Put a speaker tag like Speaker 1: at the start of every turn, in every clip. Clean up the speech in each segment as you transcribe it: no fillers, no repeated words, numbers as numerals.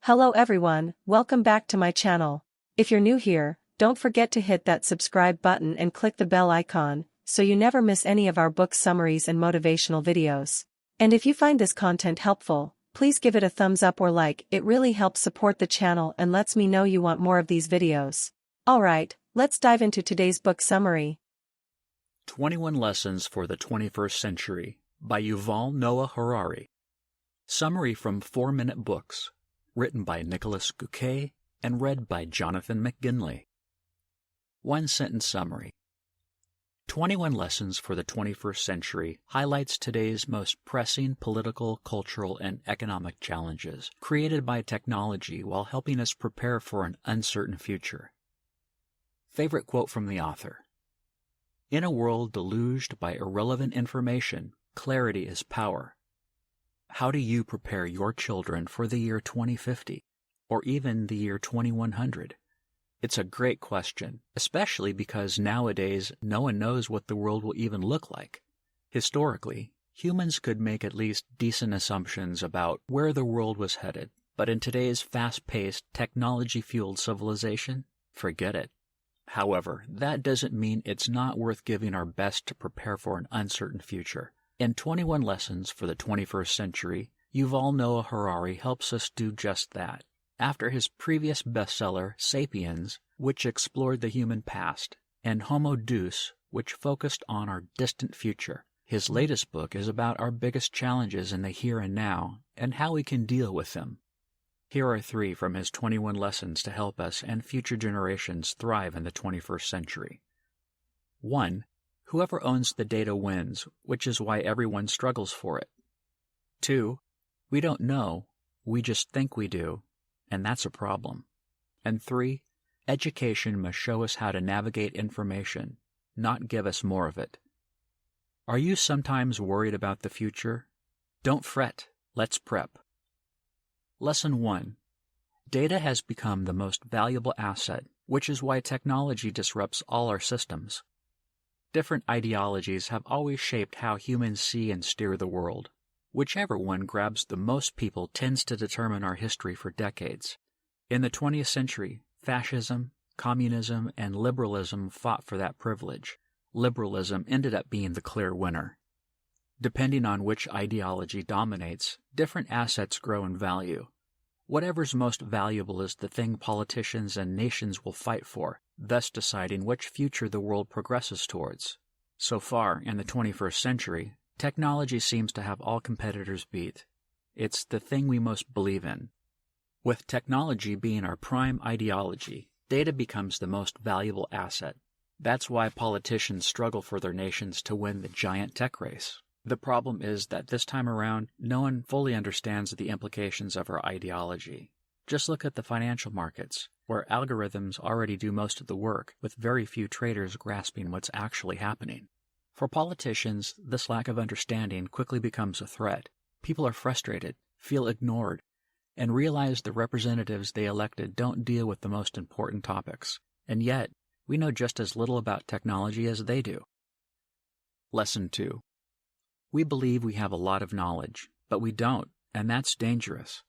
Speaker 1: Hello everyone, welcome back to my channel. If you're new here, don't forget to hit that subscribe button and click the bell icon, so you never miss any of our book summaries and motivational videos. And if you find this content helpful, please give it a thumbs up or like, it really helps support the channel and lets me know you want more of these videos. Alright, let's dive into today's book summary.
Speaker 2: 21 Lessons for the 21st Century by Yuval Noah Harari. Summary from 4-Minute Books, written by Nicholas Gouquet and read by Jonathan McGinley. One-sentence summary. 21 Lessons for the 21st Century highlights today's most pressing political, cultural, and economic challenges created by technology while helping us prepare for an uncertain future. Favorite quote from the author. In a world deluged by irrelevant information, clarity is power. How do you prepare your children for the year 2050, or even the year 2100? It's a great question, especially because nowadays no one knows what the world will even look like. Historically, humans could make at least decent assumptions about where the world was headed, but in today's fast-paced, technology-fueled civilization, forget it. However, that doesn't mean it's not worth giving our best to prepare for an uncertain future. In 21 Lessons for the 21st Century, Yuval Noah Harari helps us do just that. After his previous bestseller, Sapiens, which explored the human past, and Homo Deus, which focused on our distant future, his latest book is about our biggest challenges in the here and now and how we can deal with them. Here are 3 from his 21 lessons to help us and future generations thrive in the 21st century. 1. Whoever owns the data wins, which is why everyone struggles for it. 2. We don't know, we just think we do, and that's a problem. And 3. Education must show us how to navigate information, not give us more of it. Are you sometimes worried about the future? Don't fret, let's prep. Lesson 1. Data has become the most valuable asset, which is why technology disrupts all our systems. Different ideologies have always shaped how humans see and steer the world. Whichever one grabs the most people tends to determine our history for decades. In the 20th century, fascism, communism, and liberalism fought for that privilege. Liberalism ended up being the clear winner. Depending on which ideology dominates, different assets grow in value. Whatever's most valuable is the thing politicians and nations will fight for, thus deciding which future the world progresses towards. So far, in the 21st century, technology seems to have all competitors beat. It's the thing we most believe in. With technology being our prime ideology, data becomes the most valuable asset. That's why politicians struggle for their nations to win the giant tech race. The problem is that this time around, no one fully understands the implications of our ideology. Just look at the financial markets, where algorithms already do most of the work, with very few traders grasping what's actually happening. For politicians, this lack of understanding quickly becomes a threat. People are frustrated, feel ignored, and realize the representatives they elected don't deal with the most important topics. And yet, we know just as little about technology as they do. Lesson 2. We believe we have a lot of knowledge, but we don't, and that's dangerous.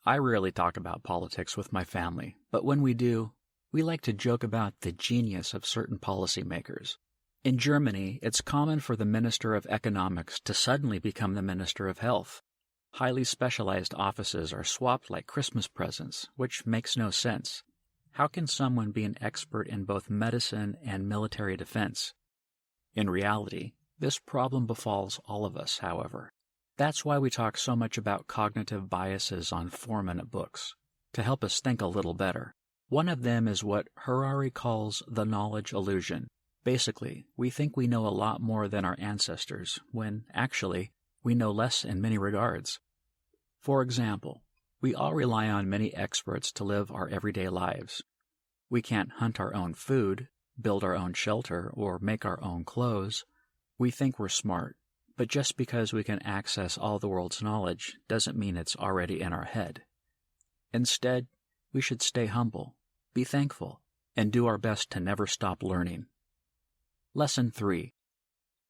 Speaker 2: I rarely talk about politics with my family, but when we do, we like to joke about the genius of certain policymakers. In Germany, it's common for the Minister of Economics to suddenly become the Minister of Health. Highly specialized offices are swapped like Christmas presents, which makes no sense. How can someone be an expert in both medicine and military defense? In reality, this problem befalls all of us, however. That's why we talk so much about cognitive biases on 4-Minute Books, to help us think a little better. One of them is what Harari calls the knowledge illusion. Basically, we think we know a lot more than our ancestors, when, actually, we know less in many regards. For example, we all rely on many experts to live our everyday lives. We can't hunt our own food, build our own shelter, or make our own clothes. We think we're smart, but just because we can access all the world's knowledge doesn't mean it's already in our head. Instead, we should stay humble, be thankful, and do our best to never stop learning. Lesson 3.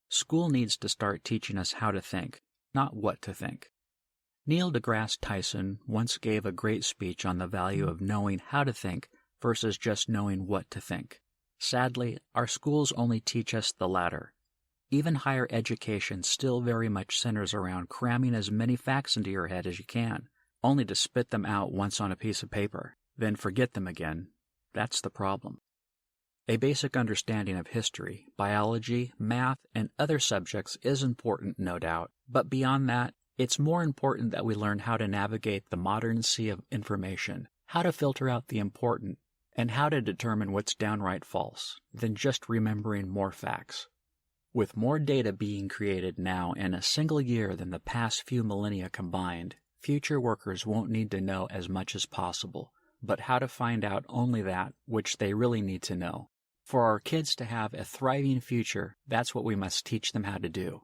Speaker 2: School needs to start teaching us how to think, not what to think. Neil deGrasse Tyson once gave a great speech on the value of knowing how to think versus just knowing what to think. Sadly, our schools only teach us the latter. Even higher education still very much centers around cramming as many facts into your head as you can, only to spit them out once on a piece of paper, then forget them again. That's the problem. A basic understanding of history, biology, math, and other subjects is important, no doubt, but beyond that, it's more important that we learn how to navigate the modern sea of information, how to filter out the important, and how to determine what's downright false, than just remembering more facts. With more data being created now in a single year than the past few millennia combined, future workers won't need to know as much as possible, but how to find out only that which they really need to know. For our kids to have a thriving future, that's what we must teach them how to do.